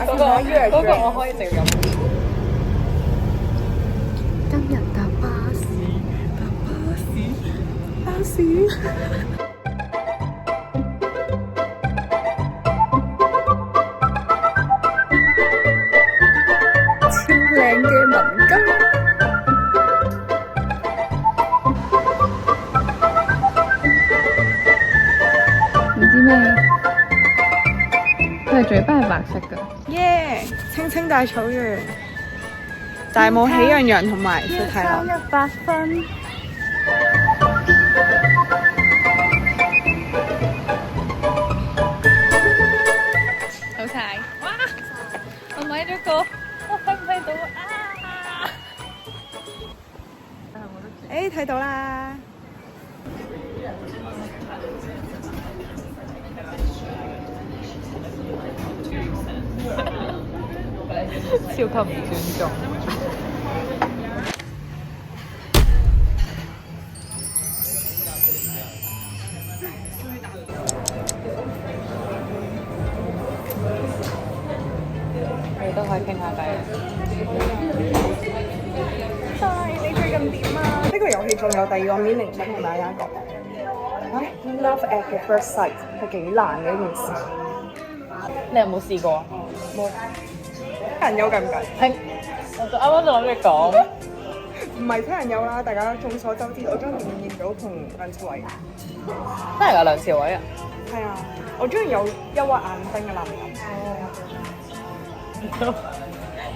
嗰個我可以直接飲。今日搭巴士，巴士。超靚嘅文金。唔知咩？佢係嘴巴係白色㗎。耶！青青大草原，但係冇喜羊羊同埋小太郎。 100分。好睇！哇！我買咗個，我睇唔睇到啊？誒，睇到啦！超級唔尊重。你都可以傾下偈。你最近點啊？呢個遊戲仲有第二個 meaning 想同大家講。Love at the first sight 係幾難嘅一件事。你有冇試過啊？冇。人有計唔計？聽，我就啱啱就諗住講。唔係聽人有啦，大家眾所周知，我中意吳彥祖同梁朝偉。真係㗎，梁朝偉啊！係啊，我中意有憂鬱眼睛嘅男人。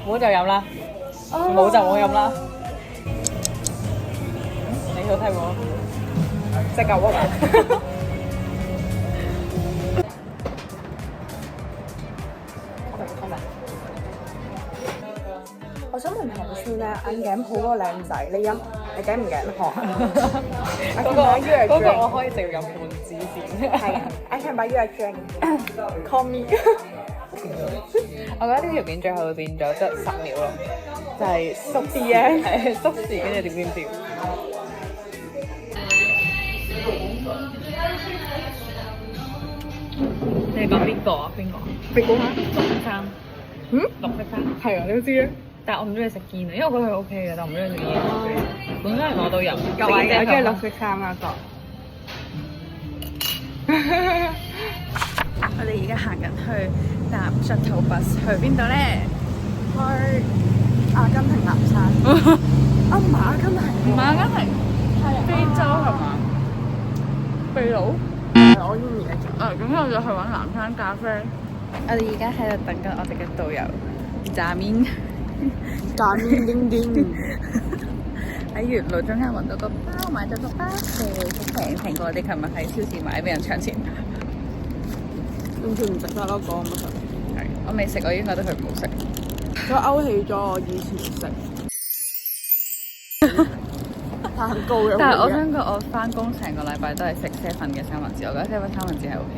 冇就飲啦，冇就冇飲啦。你好睇冇？隻狗啊！我想問頭先咧，眼鏡鋪嗰個靚仔，你頸唔頸渴？嗰個我可以直接飲半支先。係，I can buy you a drink. Call me. 我覺得呢條片最後會變咗得10秒咯，就係縮時嘅，係縮時跟住點點。你講邊個啊？邊個？你估下？綠色衫。嗯？綠色衫。係啊，你都知啊。但係我唔中意食煙啊，因為我覺得佢 OK 嘅，但我唔中意食煙。本身我都飲。各位，我中意綠色衫嗰個。我哋而家行緊去搭 shuttle bus 去邊度咧？去阿根廷南山。啊，唔係阿根廷。馬根廷。非洲係嘛？秘魯。我中意嘅。咁我就去揾南山咖啡。我哋而家喺度等緊我哋嘅導遊炸面。炸面丁丁。喺原路中間揾到個包，買咗個包，好平過我哋琴日喺超市買俾人搶錢。完全唔值得咯，講咁多。係，我未食，我已經覺得佢唔好食。佢勾起咗我以前食蛋糕嘅。但係我想講，我翻工成個禮拜都係食7嘅三文治，我覺得7三文治係 OK。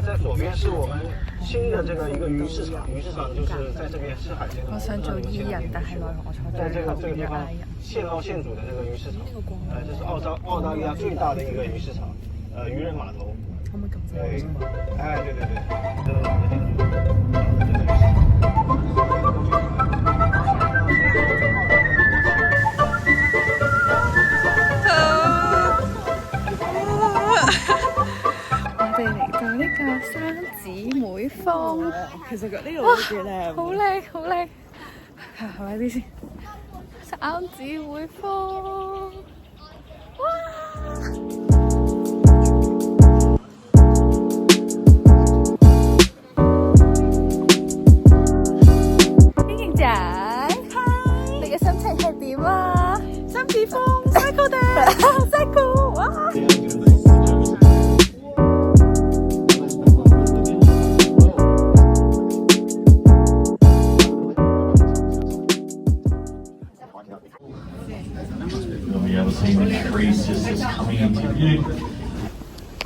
在左邊是我們新的這個一個魚市場，魚市場就是在這邊吃海鮮。我想做伊人，但係奈何我坐在這個地方嗌人。現撈現煮的這個魚市場，這是澳大利亞最大的一個魚市場，漁人碼頭。可唔可以咁對，哎，對對對。我哋嚟到呢個三姊妹坊，其實呢度都幾靚。好靚好靚。係咪啲先？三姊妹坊，哇！英英仔，你嘅心情係點啊？三姊坊，cycle 的，cycle，哇！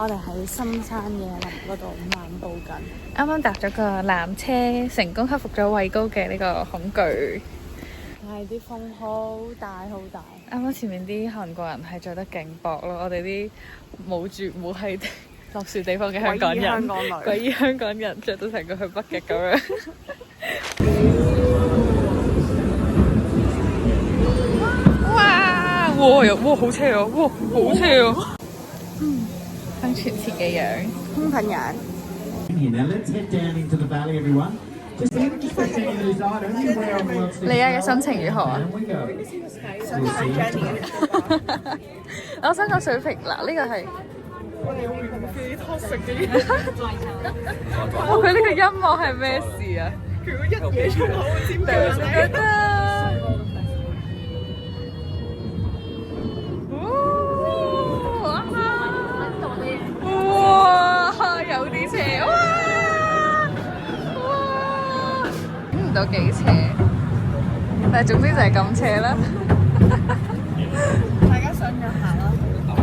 我哋喺深山野林嗰度漫步緊，啱啱搭咗個纜車，成功克服咗畏高嘅呢個恐懼。係啲風好大好大。啱啱前面啲韓國人係着得勁薄咯，我哋啲冇住冇係落雪地方嘅香港人，鬼衣香港人着到成個去北極咁樣。哇！哇！好斜啊！哇！好斜啊！生存前嘅樣，空盆人。Now let's head down into the valley, everyone. Just taking these items where on the world 你而家嘅心情如何啊？ Down we go. 想睇 Jenny 嘅我想個水平嗱，呢個係我哋用幾多食嘅哇！佢呢個音樂係咩事啊？如果一嘢出口會尖叫哇！有啲斜哇！唔到幾斜，但係總之就係咁斜啦。大家想約下啦。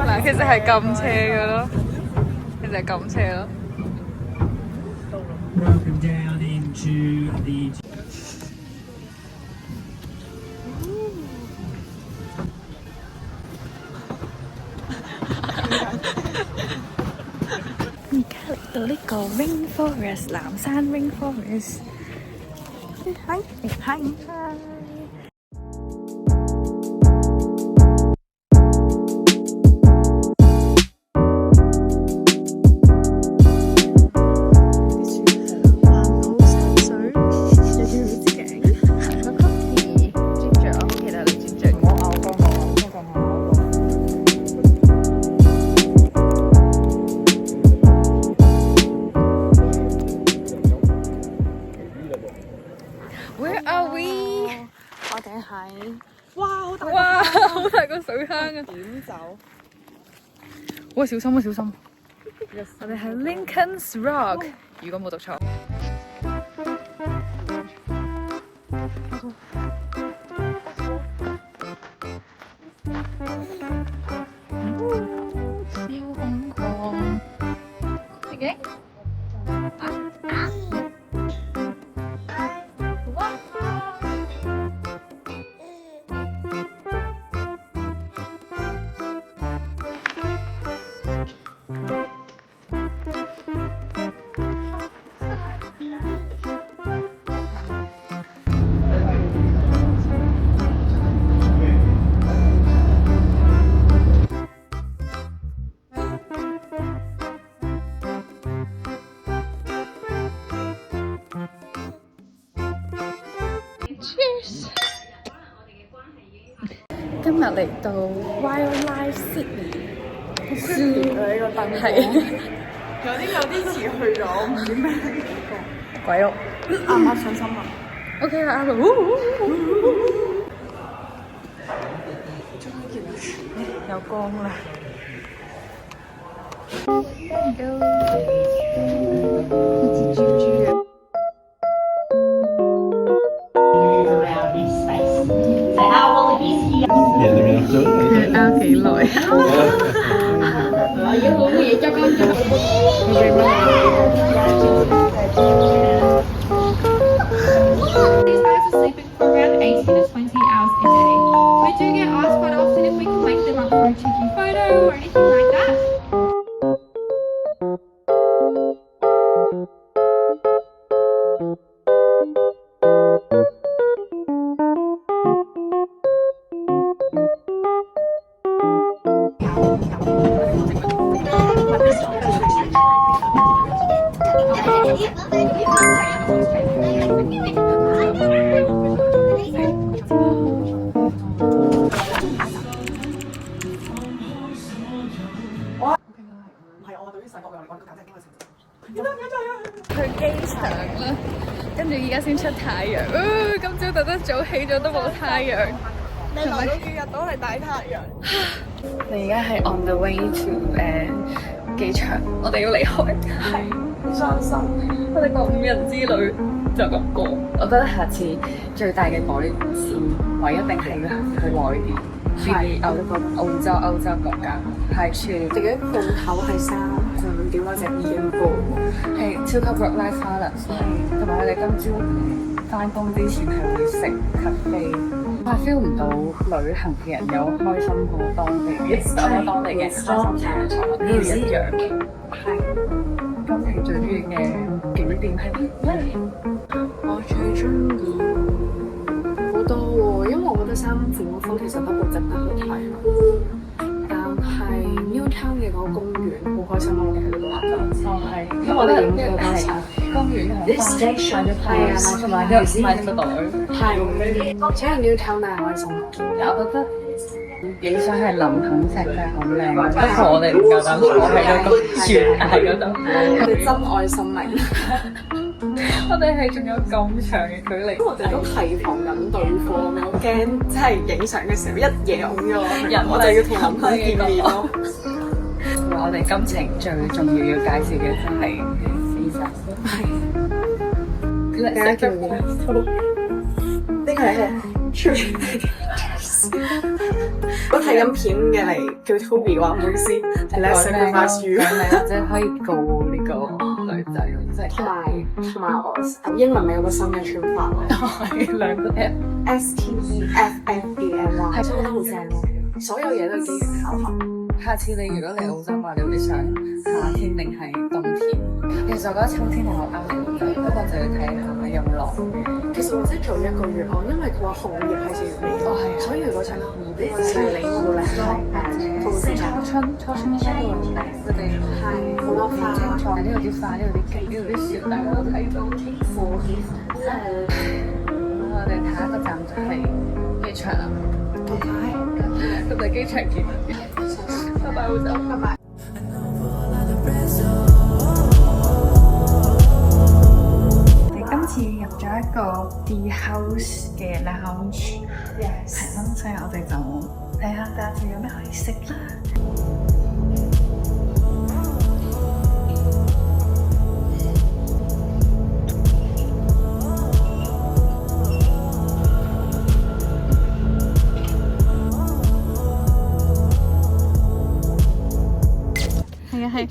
嗱，其實係咁斜嘅咯，其實係咁斜咯。 Welcome down into the. 而家嚟到呢個 Rainforest 南山 Rainforest，嗨嗨嗨！Where are we？ 我哋喺哇好大哇，好大個水坑啊！點走？哇，小心啊，小心！我哋喺 Lincoln's Rock， 如果冇讀錯。超空曠。OK。Cheers！ 今日嚟到 Wildlife Sydney Zoo， 呢個燈係有啲似去咗唔知咩地方。鬼屋。啱啱上新聞。 OK 啦，啱啦。有光啦。好似豬豬啊！ around this space. So our wallabies here. 佢拗幾耐？ These guys are sleeping for around 18 to 20 hours a day. We do get asked quite often if we can wake them up for a cheeky photo or anything like that. Dạ, 去機場啦，跟住而家先出太陽。今朝特登早起咗都冇太陽。你留咗幾日都係大太陽。你而家係 on the way to 機場，我哋要離開，係好傷心。我哋個5日之旅就咁過。我覺得下次最大嘅改善位一定係去外啲，係歐洲國家，係全自己鋪頭係3.5點嗰隻已經過，係超級 work life balance，同埋我哋今朝翻工之前係會食咖啡，但係 feel 唔到旅行嘅人有開心過當地嘅當地嘅開心茶座呢一樣。係。今期最中意嘅景點係咩？我最中意好多喎，因為我覺得三府嗰方其實都好值得去睇咯。但係 Newtown 嘅嗰個公園好開心咯，我哋喺度玩咗。哦係，因為我哋影咗個係公園係買咗個袋。係，請人 Newtown 但係開心。我覺得影相係林肯石真係好靚，不過我哋唔夠膽坐喺嗰個懸崖嗰度。我哋真愛生命。我哋係仲有咁長嘅距離，我哋都提防緊對方，我驚即係影相嘅時候一嘢擁咗我就要同林肯見面咯。我哋今程最重要要介紹嘅真係事實。係。大家叫咩？呢個係我睇緊片嘅嚟叫 Toby 話唔好意思 ，Let's sacrifice you。或者可以告呢個女仔，即係同埋我英文名有個新嘅串法咯，係兩個 STEFFENY， 係真係好正咯，所有嘢都幾巧合。下次你如果嚟澳洲話，你會想夏天定係冬天？其實我覺得秋天係好啱你嘅，不過就要睇下有冇落雨。其實或者做1個月咯，因為佢話紅葉係4月尾，所以如果想紅葉嘅話，你會嚟初春應該都會嚟，佢哋係好多花，呢度啲花，呢度啲景，呢度啲樹，大家都睇到。我哋下一個站就係機場啦。OK，咁就機場見。拜拜，澳洲，拜拜。今次入咗一個 The House 嘅 lounge，係咯，所以我哋就睇下大家有咩可以食啦。係啊係。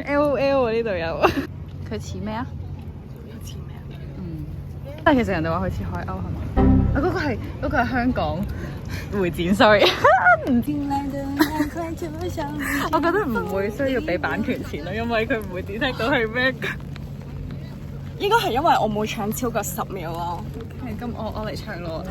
LOL 呢度有，佢似咩啊？似咩啊？但係其實人哋話佢似海鷗係嘛？啊嗰個係香港會展 ，sorry。我覺得唔會需要俾版權錢咯，因為佢唔會點聽到係咩㗎。應該係因為我冇唱超過10秒咯。咁我嚟唱咯。